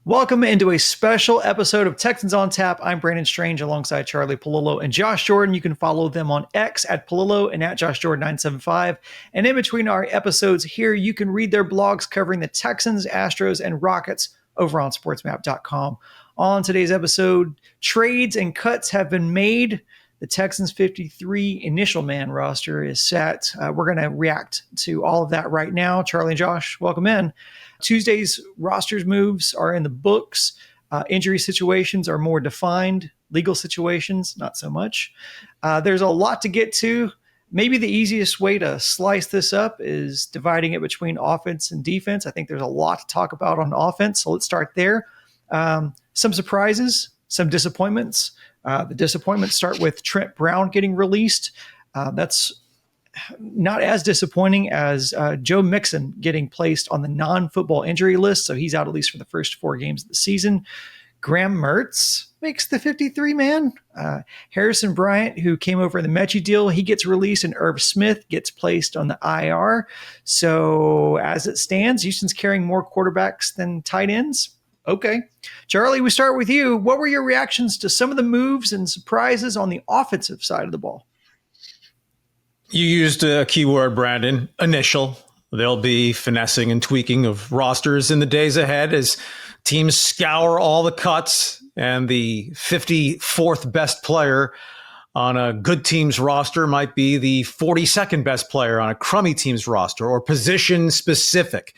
Welcome into a special episode of Texans on Tap. I'm Brandon Strange alongside Charlie Palillo and Josh Jordan. You can follow them on X at Palillo and at Josh Jordan 975. And in between our episodes here, you can read their blogs covering the Texans, Astros, and Rockets over on sportsmap.com. On today's episode, trades and cuts have been made. The Texans 53 initial man roster is set. We're going to react to all of that right now. Charlie and Josh, welcome in. Tuesday's rosters moves are in the books. Injury situations are more defined. Legal situations, not so much. There's a lot to get to. Maybe the easiest way to slice this up is dividing it between offense and defense. I think there's a lot to talk about on offense, so let's start there. Some surprises, some disappointments. The disappointments start with Trent Brown getting released. That's not as disappointing as Joe Mixon getting placed on the non-football injury list, so he's out at least for the first 4 games of the season. Graham Mertz makes the 53-man. Harrison Bryant, who came over in the Mechie deal, he gets released, and Irv Smith gets placed on the IR. So as it stands, Houston's carrying more quarterbacks than tight ends. Okay. Charlie, we start with you. What were your reactions to some of the moves and surprises on the offensive side of the ball? You used a keyword, Brandon, initial. There'll be finessing and tweaking of rosters in the days ahead as teams scour all the cuts, and the 54th best player on a good team's roster might be the 42nd best player on a crummy team's roster, or position specific,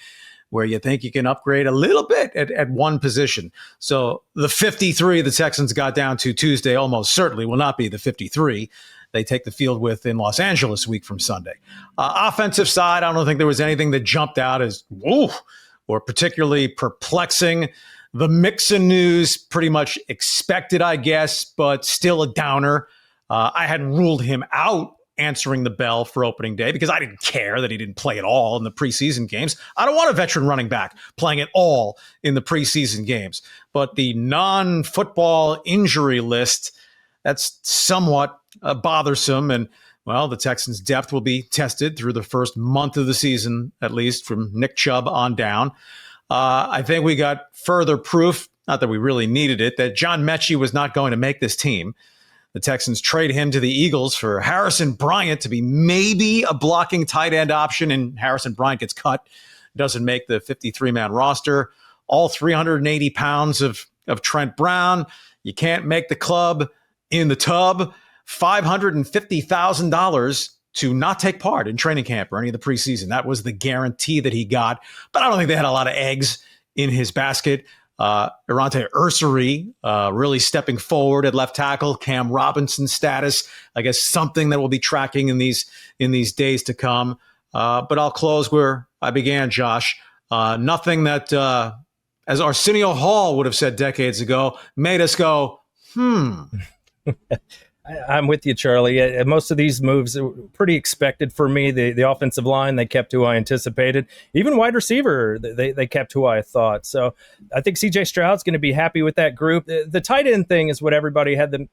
where you think you can upgrade a little bit at one position. So the 53 the Texans got down to Tuesday almost certainly will not be the 53 they take the field with in Los Angeles a week from Sunday. Offensive side, I don't think there was anything that jumped out as whoa or particularly perplexing. The Mixon news, pretty much expected, I guess, but still a downer. I hadn't ruled him out answering the bell for opening day because I didn't care that he didn't play at all in the preseason games. I don't want a veteran running back playing at all in the preseason games. But the non-football injury list, that's somewhat bothersome. And, well, the Texans' depth will be tested through the first month of the season, at least from Nick Chubb on down. I think we got further proof, not that we really needed it, that John Mechie was not going to make this team. The Texans trade him to the Eagles for Harrison Bryant to be maybe a blocking tight end option, and Harrison Bryant gets cut, doesn't make the 53-man roster. All 380 pounds of Trent Brown. You can't make the club in the tub. $550,000 to not take part in training camp or any of the preseason. That was the guarantee that he got. But I don't think they had a lot of eggs in his basket. Erante Ursery really stepping forward at left tackle. Cam Robinson's status, I guess, something that we'll be tracking in these days to come. But I'll close where I began, Josh. Nothing that, as Arsenio Hall would have said decades ago, made us go, I'm with you, Charlie. Most of these moves are pretty expected for me. The offensive line, they kept who I anticipated. Even wide receiver, they kept who I thought. So I think C.J. Stroud's going to be happy with that group. The tight end thing is what everybody had them.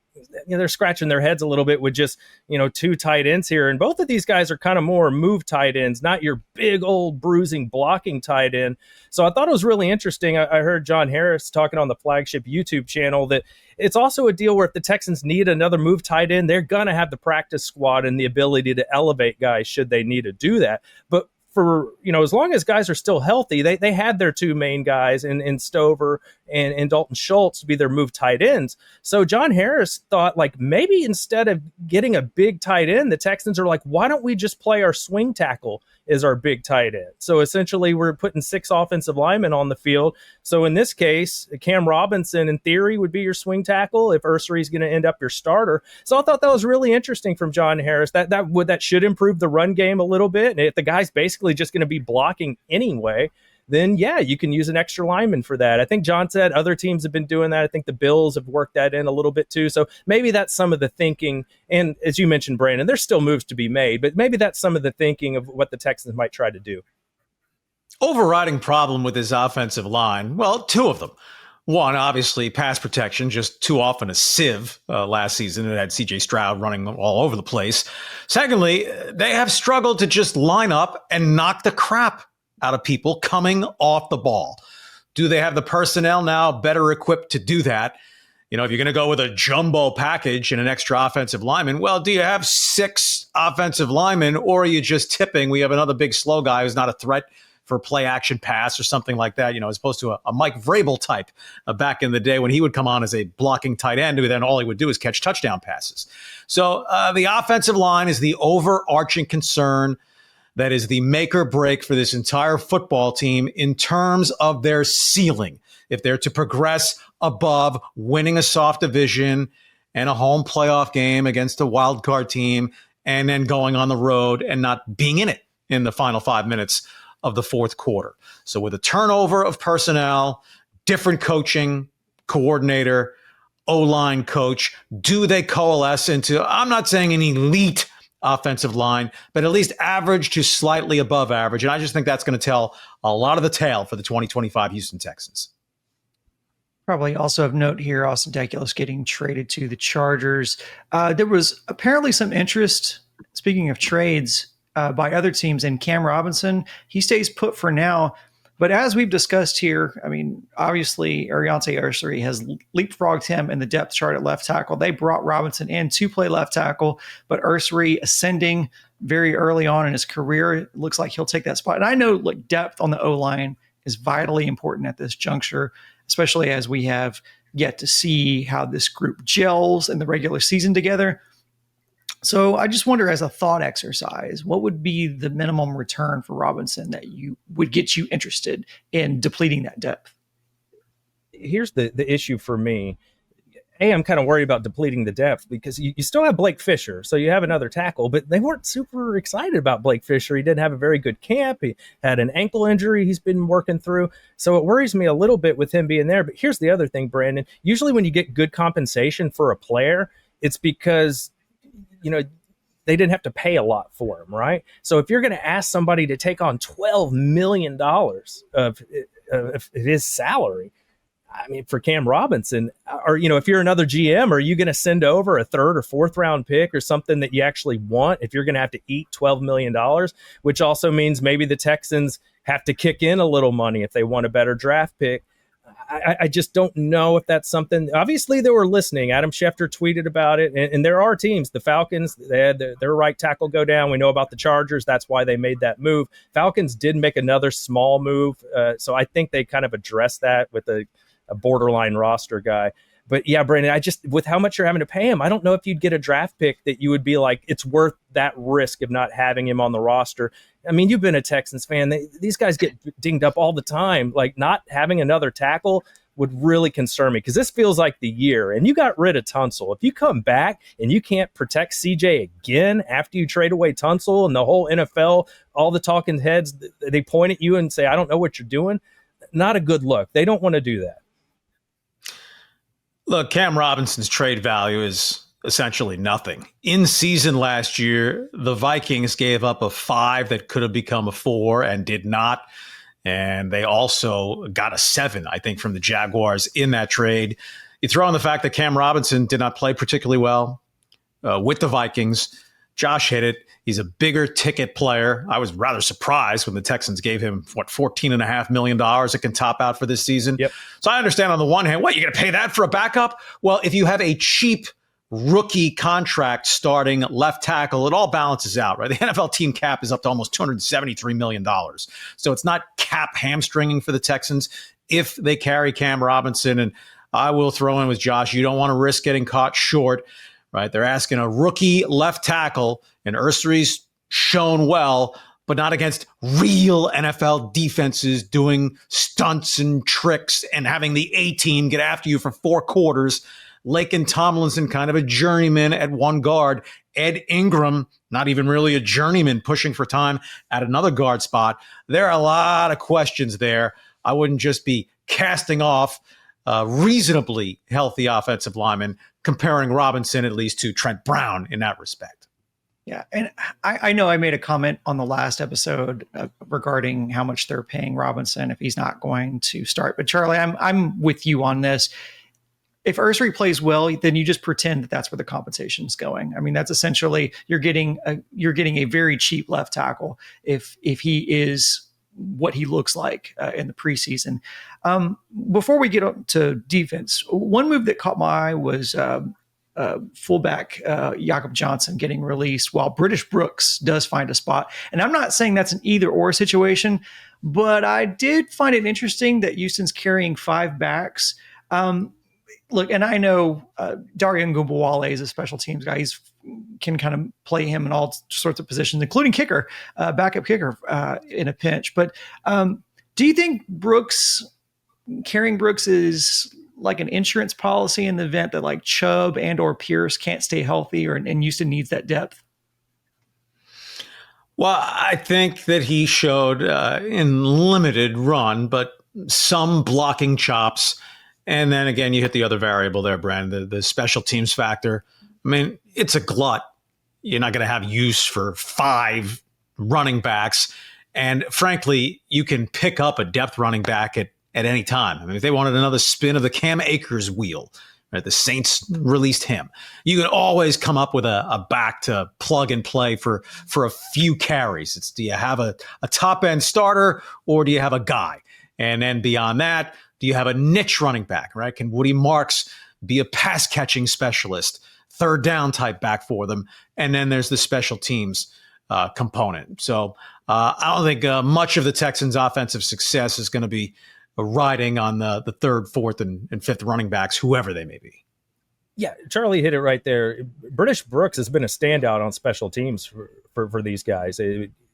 They're scratching their heads a little bit with just 2 tight ends here, and both of these guys are kind of more move tight ends, not your big old bruising blocking tight end. So I thought it was really interesting. I heard John Harris talking on the flagship YouTube channel that it's also a deal where if the Texans need another move tight end, they're going to have the practice squad and the ability to elevate guys should they need to do that. But for, as long as guys are still healthy, they had their 2 main guys in Stover and Dalton Schultz to be their move tight ends. So John Harris thought, maybe instead of getting a big tight end, the Texans are like, why don't we just play our swing tackle as our big tight end? So essentially we're putting 6 offensive linemen on the field. So in this case, Cam Robinson in theory would be your swing tackle if Ursery's going to end up your starter. So I thought that was really interesting from John Harris. That should improve the run game a little bit. And if the guy's basically just going to be blocking anyway, then yeah, you can use an extra lineman for that. I think John said other teams have been doing that. I think the Bills have worked that in a little bit too. So maybe that's some of the thinking. And as you mentioned, Brandon, there's still moves to be made, but maybe that's some of the thinking of what the Texans might try to do. Overriding problem with his offensive line, well, 2 of them. One, obviously, pass protection, just too often a sieve last season. It had C.J. Stroud running all over the place. Secondly, they have struggled to just line up and knock the crap out of people coming off the ball. Do they have the personnel now better equipped to do that? If you're going to go with a jumbo package and an extra offensive lineman, well, do you have 6 offensive linemen, or are you just tipping? We have another big slow guy who's not a threat for play action pass or something like that, as opposed to a Mike Vrabel type back in the day when he would come on as a blocking tight end, who then all he would do is catch touchdown passes. So the offensive line is the overarching concern that is the make or break for this entire football team in terms of their ceiling. If they're to progress above winning a soft division and a home playoff game against a wild card team, and then going on the road and not being in it in the final 5 minutes of the fourth quarter. So with a turnover of personnel, different coaching, coordinator, O-line coach, do they coalesce into, I'm not saying an elite offensive line, but at least average to slightly above average? And I just think that's going to tell a lot of the tale for the 2025 Houston Texans. Probably also of note here, Austin Deculus getting traded to the Chargers. There was apparently some interest, speaking of trades, by other teams in Cam Robinson. He stays put for now. But as we've discussed here, I mean, obviously, Ariante Ursary has leapfrogged him in the depth chart at left tackle. They brought Robinson in to play left tackle, but Ursary ascending very early on in his career. It looks like he'll take that spot. And I know depth on the O-line is vitally important at this juncture, especially as we have yet to see how this group gels in the regular season together. So I just wonder, as a thought exercise, what would be the minimum return for Robinson that would get you interested in depleting that depth? Here's the issue for me. I'm kind of worried about depleting the depth because you still have Blake Fisher, so you have another tackle, but they weren't super excited about Blake Fisher. He didn't have a very good camp. He had an ankle injury he's been working through. So it worries me a little bit with him being there. But here's the other thing, Brandon. Usually when you get good compensation for a player, it's because they didn't have to pay a lot for him, right? So if you're going to ask somebody to take on $12 million of his salary, I mean, for Cam Robinson, or, if you're another GM, are you going to send over a 3rd or 4th round pick or something that you actually want if you're going to have to eat $12 million, which also means maybe the Texans have to kick in a little money if they want a better draft pick. I just don't know if that's something. Obviously, they were listening. Adam Schefter tweeted about it, and there are teams. The Falcons, they had their right tackle go down. We know about the Chargers. That's why they made that move. Falcons did make another small move, so I think they kind of addressed that with a borderline roster guy. But yeah, Brandon, with how much you're having to pay him, I don't know if you'd get a draft pick that you would be like, it's worth that risk of not having him on the roster. I mean, you've been a Texans fan. These guys get dinged up all the time. Like, not having another tackle would really concern me because this feels like the year. And you got rid of Tunsil. If you come back and you can't protect CJ again after you trade away Tunsil, and the whole NFL, all the talking heads, they point at you and say, I don't know what you're doing. Not a good look. They don't want to do that. Look, Cam Robinson's trade value is essentially nothing. In season last year, the Vikings gave up a 5 that could have become a 4 and did not. And they also got a 7, I think, from the Jaguars in that trade. You throw in the fact that Cam Robinson did not play particularly well with the Vikings. Josh hit it. He's a bigger ticket player. I was rather surprised when the Texans gave him, $14.5 million that can top out for this season. Yep. So I understand on the one hand, you're going to pay that for a backup? Well, if you have a cheap rookie contract starting left tackle, it all balances out, right? The NFL team cap is up to almost $273 million. So it's not cap hamstringing for the Texans if they carry Cam Robinson. And I will throw in with Josh, you don't want to risk getting caught short, right? They're asking a rookie left tackle, and Ursary's shown well, but not against real NFL defenses doing stunts and tricks and having the A-team get after you for 4 quarters. Laken Tomlinson, kind of a journeyman at one guard. Ed Ingram, not even really a journeyman, pushing for time at another guard spot. There are a lot of questions there. I wouldn't just be casting off reasonably healthy offensive linemen, comparing Robinson at least to Trent Brown in that respect. Yeah, and I know I made a comment on the last episode regarding how much they're paying Robinson if he's not going to start. But Charlie, I'm with you on this. If Ursary plays well, then you just pretend that that's where the compensation is going. I mean, that's essentially you're getting a very cheap left tackle if he is what he looks like in the preseason. Before we get up to defense, one move that caught my eye was fullback Jakob Johnson getting released while British Brooks does find a spot. And I'm not saying that's an either or situation, but I did find it interesting that Houston's carrying 5 backs. Look, and I know Dario Ngubawale is a special teams guy. He's can kind of play him in all sorts of positions, including kicker, backup kicker in a pinch. But do you think carrying Brooks is like an insurance policy in the event that like Chubb and or Pierce can't stay healthy, and Houston needs that depth? Well, I think that he showed in limited run, but some blocking chops. And then again, you hit the other variable there, Brandon, the special teams factor. I mean, it's a glut. You're not going to have use for 5 running backs. And frankly, you can pick up a depth running back at any time. I mean, if they wanted another spin of the Cam Akers wheel, right, the Saints released him. You can always come up with a back to plug and play for a few carries. It's, do you have a top end starter or do you have a guy? And then beyond that, do you have a niche running back, right? Can Woody Marks be a pass catching specialist, third down type back for them? And then there's the special teams component. So I don't think much of the Texans' offensive success is going to be riding on the third, fourth, and fifth running backs, whoever they may be. Yeah, Charlie hit it right there. British Brooks has been a standout on special teams for these guys.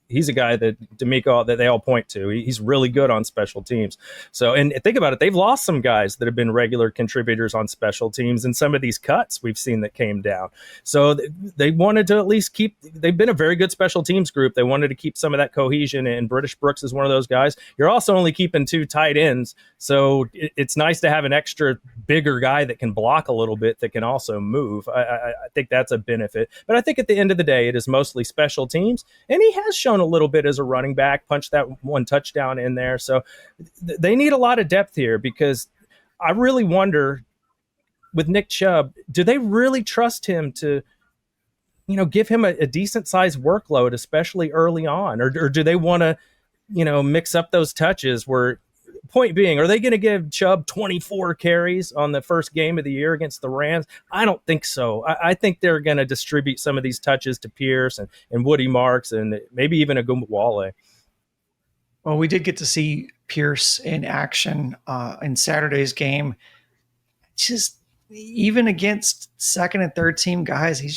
He's a guy that D'Amico, that they all point to. He's really good on special teams. So, and think about it, they've lost some guys that have been regular contributors on special teams, and some of these cuts we've seen that came down. So they wanted to at least they've been a very good special teams group. They wanted to keep some of that cohesion, and British Brooks is one of those guys. You're also only keeping 2 tight ends, so it's nice to have an extra bigger guy that can block a little bit, that can also move. I think that's a benefit. But I think at the end of the day, it is mostly special teams, and he has shown a little bit as a running back, punched that 1 touchdown in there. So they need a lot of depth here, because I really wonder with Nick Chubb, do they really trust him to, give him a decent sized workload, especially early on, or do they want to, mix up those touches? Where, point being, are they going to give Chubb 24 carries on the first game of the year against the Rams? I don't think so. I think they're going to distribute some of these touches to Pierce and Woody Marks and maybe even a Wale. Well, we did get to see Pierce in action in Saturday's game. Just even against second and third team guys, he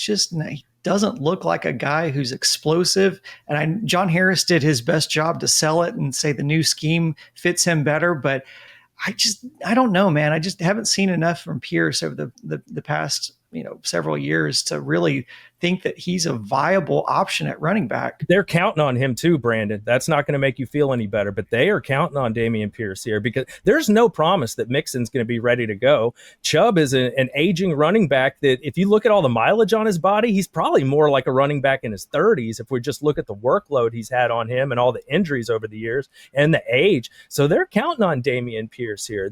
doesn't look like a guy who's explosive. And John Harris did his best job to sell it and say the new scheme fits him better. But I don't know, man. I just haven't seen enough from Pierce over the past, several years to really think that he's a viable option at running back. They're counting on him too, Brandon. That's not going to make you feel any better, but they are counting on Dameon Pierce here, because there's no promise that Mixon's going to be ready to go. Chubb is an aging running back that, if you look at all the mileage on his body, he's probably more like a running back in his 30s if we just look at the workload he's had on him and all the injuries over the years and the age. So they're counting on Dameon Pierce here.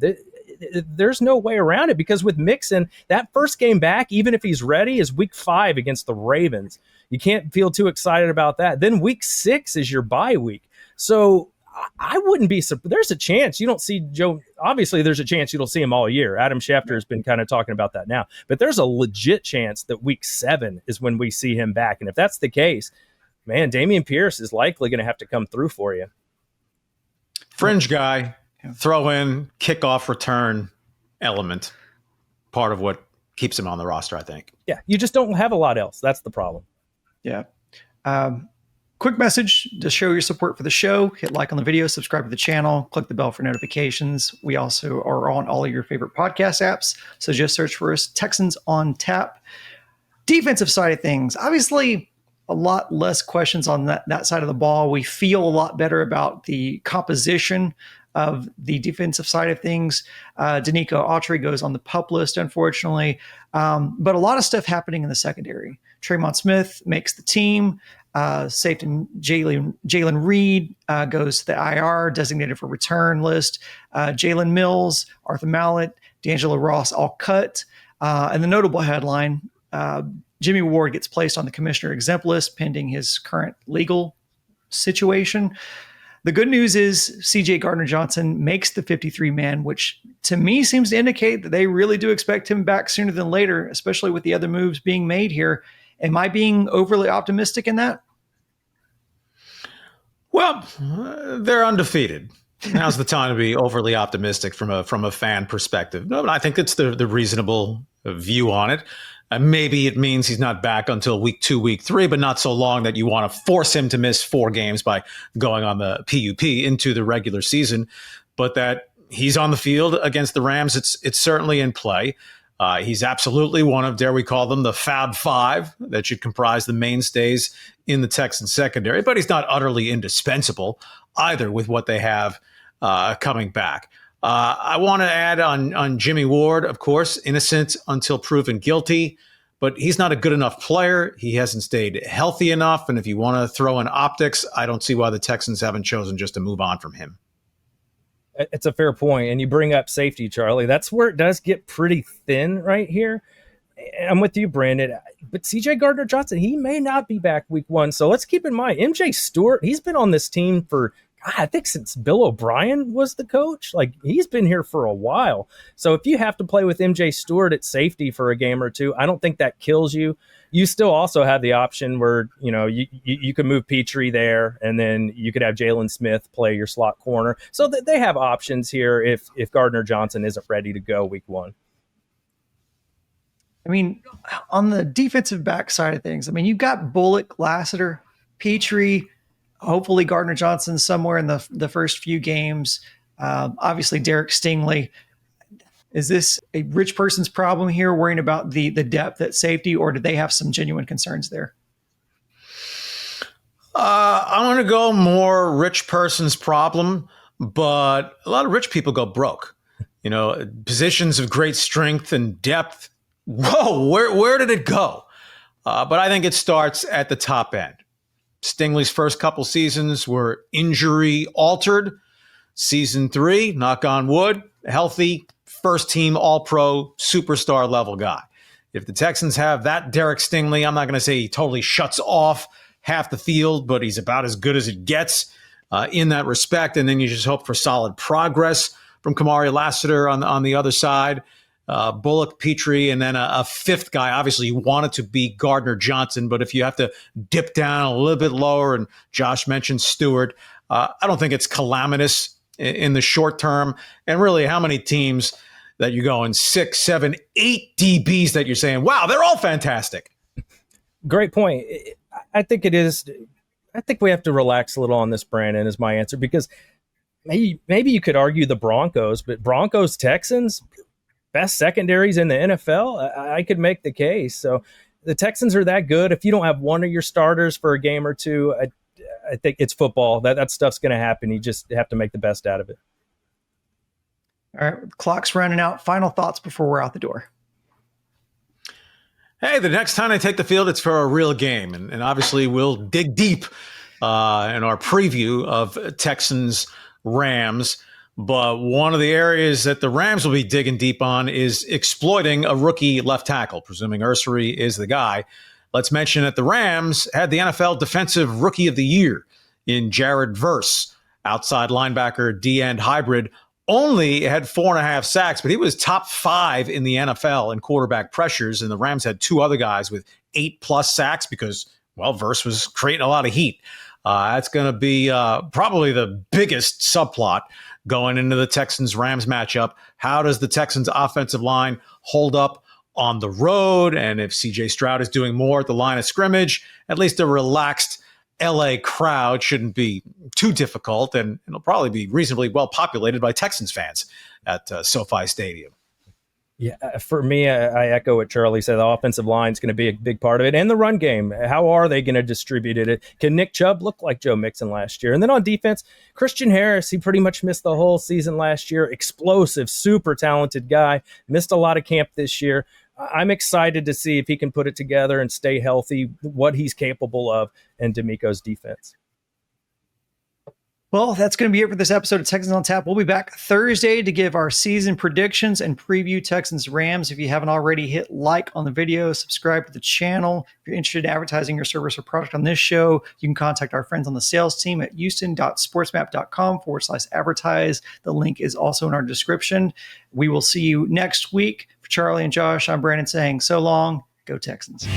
There's no way around it, because with Mixon, that first game back, even if he's ready, is week 5 against the Ravens. You can't feel too excited about that. Then week 6 is your bye week. So I wouldn't be surprised. There's a chance you don't see Joe. Obviously, there's a chance you don't see him all year. Adam Schefter has been kind of talking about that now. But there's a legit chance that week 7 is when we see him back. And if that's the case, man, Dameon Pierce is likely going to have to come through for you. Fringe guy, throw in kickoff return element, part of what keeps him on the roster, I think. Yeah, you just don't have a lot else. That's the problem. Yeah. Quick message to show your support for the show. Hit like on the video, subscribe to the channel, click the bell for notifications. We also are on all of your favorite podcast apps, so just search for us, Texans on Tap. Defensive side of things, obviously a lot less questions on that side of the ball. We feel a lot better about the composition of the defensive side of things. Danico Autry goes on the PUP list, unfortunately. But a lot of stuff happening in the secondary. Tremont Smith makes the team. Safety Jalen Reed goes to the IR, designated for return list. Jalen Mills, Arthur Mallett, D'Angelo Ross all cut. And the notable headline, Jimmy Ward gets placed on the commissioner exempt list pending his current legal situation. The good news is CJ Gardner-Johnson makes the 53-man, which to me seems to indicate that they really do expect him back sooner than later, especially with the other moves being made here. Am I being overly optimistic in that? Well, they're undefeated. Now's the time to be overly optimistic from a fan perspective. No, but I think it's the reasonable view on it. Maybe it means he's not back until week 2, week 3, but not so long that you want to force him to miss 4 games by going on the PUP into the regular season. But that he's on the field against the Rams, it's certainly in play. He's absolutely one of, dare we call them, the Fab Five that should comprise the mainstays in the Texans secondary. But he's not utterly indispensable either with what they have coming back. I want to add on Jimmy Ward, of course, innocent until proven guilty, but he's not a good enough player. He hasn't stayed healthy enough. And if you want to throw in optics, I don't see why the Texans haven't chosen just to move on from him. It's a fair point. And you bring up safety, Charlie. That's where it does get pretty thin right here. I'm with you, Brandon. But CJ Gardner-Johnson, he may not be back week 1. So let's keep in mind, MJ Stewart, he's been on this team for, I think, since Bill O'Brien was the coach. Like, he's been here for a while. So if you have to play with MJ Stewart at safety for a game or two, I don't think that kills you. You still also have the option where, you can move Petrie there, and then you could have Jalen Smith play your slot corner. So they have options here if Gardner-Johnson isn't ready to go week 1. I mean, on the defensive back side of things, I mean, you've got Bullock, Lassiter, Petrie, hopefully Gardner-Johnson somewhere in the first few games. Obviously, Derek Stingley. Is this a rich person's problem here, worrying about the depth at safety, or do they have some genuine concerns there? I want to go more rich person's problem, but a lot of rich people go broke. Positions of great strength and depth. Whoa, where did it go? But I think it starts at the top end. Stingley's first couple seasons were injury altered. Season 3, knock on wood, healthy, first team all-pro superstar level guy. If the Texans have that Derek Stingley, I'm not going to say he totally shuts off half the field, but he's about as good as it gets in that respect. And then you just hope for solid progress from Kamari Lassiter on the other side. Bullock, Petrie, and then a fifth guy. Obviously, you want it to be Gardner-Johnson, but if you have to dip down a little bit lower, and Josh mentioned Stewart, I don't think it's calamitous in the short term. And really, how many teams that you go in 6, 7, 8 DBs that you're saying, wow, they're all fantastic? Great point. I think it is. I think we have to relax a little on this, Brandon, is my answer, because maybe you could argue the Broncos, but Broncos, Texans, best secondaries in the NFL, I could make the case. So the Texans are that good. If you don't have one of your starters for a game or two, I think it's football. That stuff's going to happen. You just have to make the best out of it. All right, clock's running out. Final thoughts before we're out the door. Hey, the next time I take the field, it's for a real game. And obviously we'll dig deep in our preview of Texans-Rams. But one of the areas that the Rams will be digging deep on is exploiting a rookie left tackle, presuming Ursary is the guy. Let's mention that the Rams had the NFL Defensive Rookie of the Year in Jared Verse, outside linebacker, D-end hybrid. Only had 4.5 sacks, but he was top 5 in the NFL in quarterback pressures, and the Rams had 2 other guys with 8+ sacks because, well, Verse was creating a lot of heat. That's going to be probably the biggest subplot going into the Texans-Rams matchup. How does the Texans' offensive line hold up on the road? And if C.J. Stroud is doing more at the line of scrimmage, at least a relaxed L.A. crowd shouldn't be too difficult, and it'll probably be reasonably well populated by Texans fans at SoFi Stadium. Yeah, for me, I echo what Charlie said. The offensive line is going to be a big part of it. And the run game, how are they going to distribute it? Can Nick Chubb look like Joe Mixon last year? And then on defense, Christian Harris, he pretty much missed the whole season last year. Explosive, super talented guy. Missed a lot of camp this year. I'm excited to see if he can put it together and stay healthy, what he's capable of in D'Amico's defense. Well, that's going to be it for this episode of Texans on Tap. We'll be back Thursday to give our season predictions and preview Texans Rams. If you haven't already, hit like on the video, subscribe to the channel. If you're interested in advertising your service or product on this show, you can contact our friends on the sales team at houston.sportsmap.com/advertise. The link is also in our description. We will see you next week. For Charlie and Josh, I'm Brandon saying so long. Go Texans.